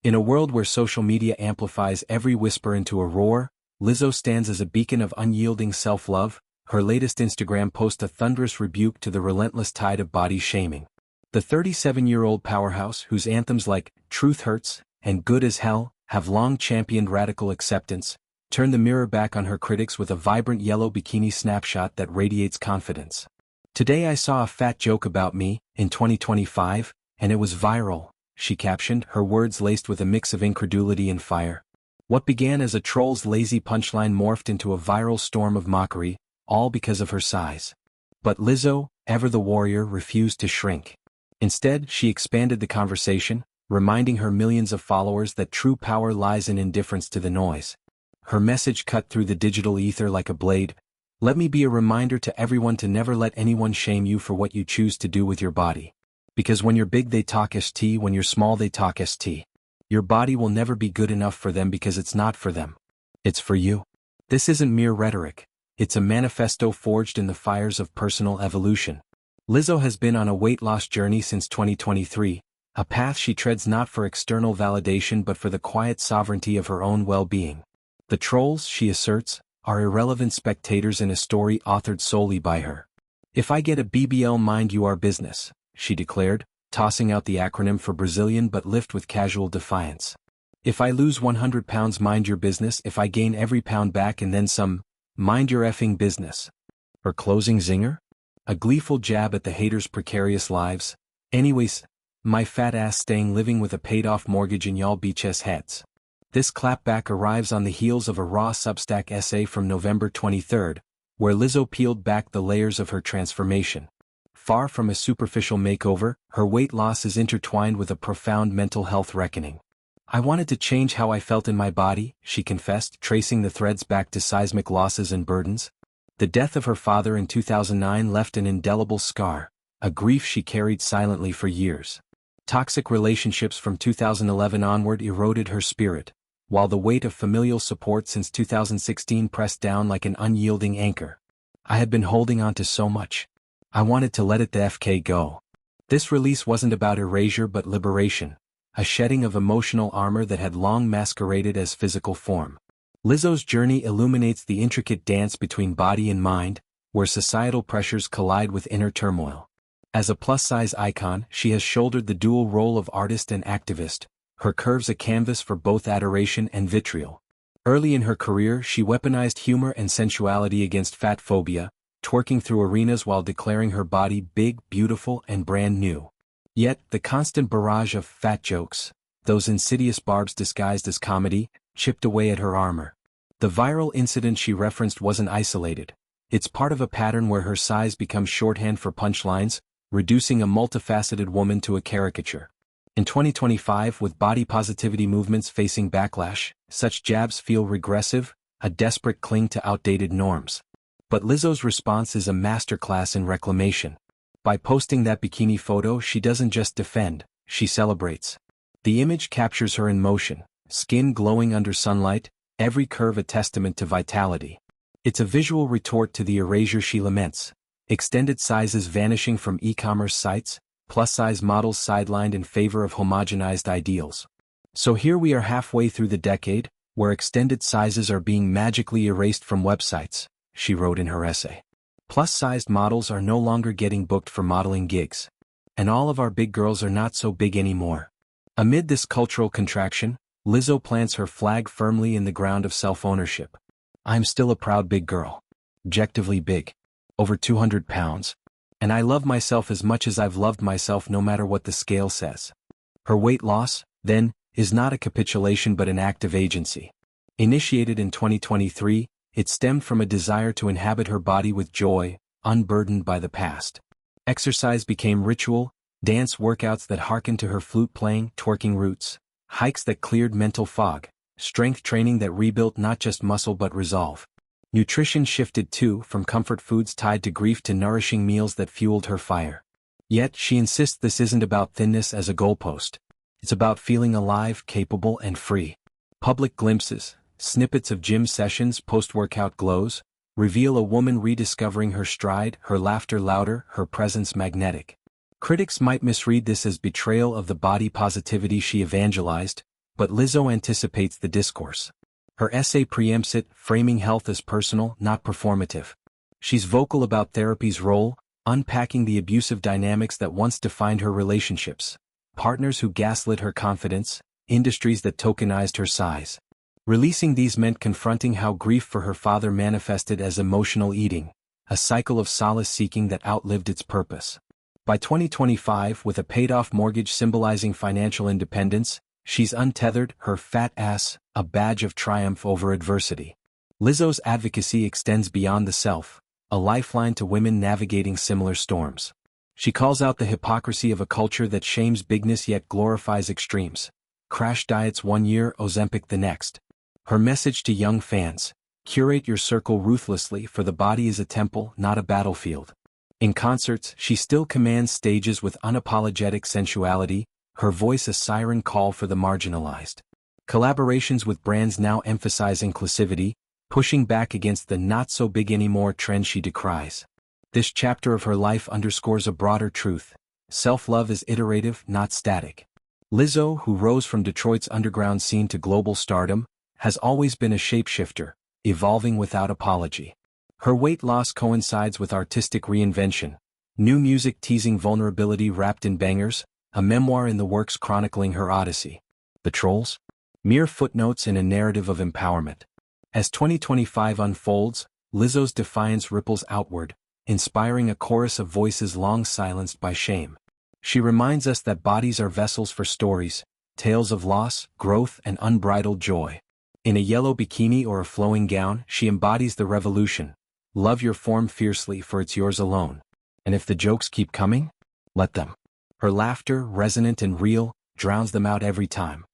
In a world where social media amplifies every whisper into a roar, Lizzo stands as a beacon of unyielding self-love. Her latest Instagram post a thunderous rebuke to the relentless tide of body shaming. The 37-year-old powerhouse, whose anthems like "Truth Hurts" and "Good as Hell" have long championed radical acceptance, turned the mirror back on her critics with a vibrant yellow bikini snapshot that radiates confidence. "Today I saw a fat joke about me, in 2025, and it was viral," she captioned, her words laced with a mix of incredulity and fire. What began as a troll's lazy punchline morphed into a viral storm of mockery, all because of her size. But Lizzo, ever the warrior, refused to shrink. Instead, she expanded the conversation, reminding her millions of followers that true power lies in indifference to the noise. Her message cut through the digital ether like a blade. "Let me be a reminder to everyone to never let anyone shame you for what you choose to do with your body. Because when you're big they talk st, when you're small they talk st. Your body will never be good enough for them because it's not for them. It's for you." This isn't mere rhetoric. It's a manifesto forged in the fires of personal evolution. Lizzo has been on a weight loss journey since 2023, a path she treads not for external validation but for the quiet sovereignty of her own well-being. The trolls, she asserts, are irrelevant spectators in a story authored solely by her. "If I get a BBL, mind you our business," she declared, tossing out the acronym for Brazilian but lift with casual defiance. "If I lose 100 pounds, mind your business. If I gain every pound back and then some, mind your effing business." Her closing zinger? A gleeful jab at the haters' precarious lives. "Anyways, my fat ass staying living with a paid-off mortgage in y'all bitches' heads." This clapback arrives on the heels of a raw Substack essay from November 23, where Lizzo peeled back the layers of her transformation. Far from a superficial makeover, her weight loss is intertwined with a profound mental health reckoning. "I wanted to change how I felt in my body," she confessed, tracing the threads back to seismic losses and burdens. The death of her father in 2009 left an indelible scar, a grief she carried silently for years. Toxic relationships from 2011 onward eroded her spirit, while the weight of familial support since 2016 pressed down like an unyielding anchor. "I had been holding on to so much. I wanted to let it the FK go." This release wasn't about erasure but liberation, a shedding of emotional armor that had long masqueraded as physical form. Lizzo's journey illuminates the intricate dance between body and mind, where societal pressures collide with inner turmoil. As a plus-size icon, she has shouldered the dual role of artist and activist, her curves a canvas for both adoration and vitriol. Early in her career, she weaponized humor and sensuality against fat phobia, twerking through arenas while declaring her body big, beautiful, and brand new. Yet, the constant barrage of fat jokes, those insidious barbs disguised as comedy, chipped away at her armor. The viral incident she referenced wasn't isolated. It's part of a pattern where her size becomes shorthand for punchlines, reducing a multifaceted woman to a caricature. In 2025, with body positivity movements facing backlash, such jabs feel regressive, a desperate cling to outdated norms. But Lizzo's response is a masterclass in reclamation. By posting that bikini photo, she doesn't just defend, she celebrates. The image captures her in motion, skin glowing under sunlight, every curve a testament to vitality. It's a visual retort to the erasure she laments. Extended sizes vanishing from e-commerce sites, plus-size models sidelined in favor of homogenized ideals. So here we are halfway through the decade, where extended sizes are being magically erased from websites, she wrote in her essay. Plus-sized models are no longer getting booked for modeling gigs. And all of our big girls are not so big anymore. Amid this cultural contraction, Lizzo plants her flag firmly in the ground of self-ownership. "I'm still a proud big girl. Objectively big. Over 200 pounds. And I love myself as much as I've loved myself no matter what the scale says." Her weight loss, then, is not a capitulation but an act of agency. Initiated in 2023, it stemmed from a desire to inhabit her body with joy, unburdened by the past. Exercise became ritual, dance workouts that hearkened to her flute-playing, twerking roots, hikes that cleared mental fog, strength training that rebuilt not just muscle but resolve. Nutrition shifted too, from comfort foods tied to grief to nourishing meals that fueled her fire. Yet, she insists this isn't about thinness as a goalpost. It's about feeling alive, capable, and free. Public glimpses, snippets of gym sessions, post-workout glows, reveal a woman rediscovering her stride, her laughter louder, her presence magnetic. Critics might misread this as betrayal of the body positivity she evangelized, But Lizzo anticipates the discourse. Her essay preempts it, framing health as personal, not performative. She's vocal about therapy's role, unpacking the abusive dynamics that once defined her relationships. Partners who gaslit her confidence, industries that tokenized her size. Releasing these meant confronting how grief for her father manifested as emotional eating, a cycle of solace-seeking that outlived its purpose. By 2025, with a paid-off mortgage symbolizing financial independence, she's untethered, her fat ass, a badge of triumph over adversity. Lizzo's advocacy extends beyond the self, a lifeline to women navigating similar storms. She calls out the hypocrisy of a culture that shames bigness yet glorifies extremes. Crash diets one year, Ozempic the next. Her message to young fans: curate your circle ruthlessly, for the body is a temple, not a battlefield. In concerts, she still commands stages with unapologetic sensuality, her voice a siren call for the marginalized. Collaborations with brands now emphasize inclusivity, pushing back against the not-so-big-anymore trend she decries. This chapter of her life underscores a broader truth: self-love is iterative, not static. Lizzo, who rose from Detroit's underground scene to global stardom, has always been a shapeshifter, evolving without apology. Her weight loss coincides with artistic reinvention. New music teasing vulnerability wrapped in bangers, a memoir in the works chronicling her odyssey. The trolls? Mere footnotes in a narrative of empowerment. As 2025 unfolds, Lizzo's defiance ripples outward, inspiring a chorus of voices long silenced by shame. She reminds us that bodies are vessels for stories, tales of loss, growth, and unbridled joy. In a yellow bikini or a flowing gown, she embodies the revolution. Love your form fiercely, for it's yours alone. And if the jokes keep coming, let them. Her laughter, resonant and real, drowns them out every time.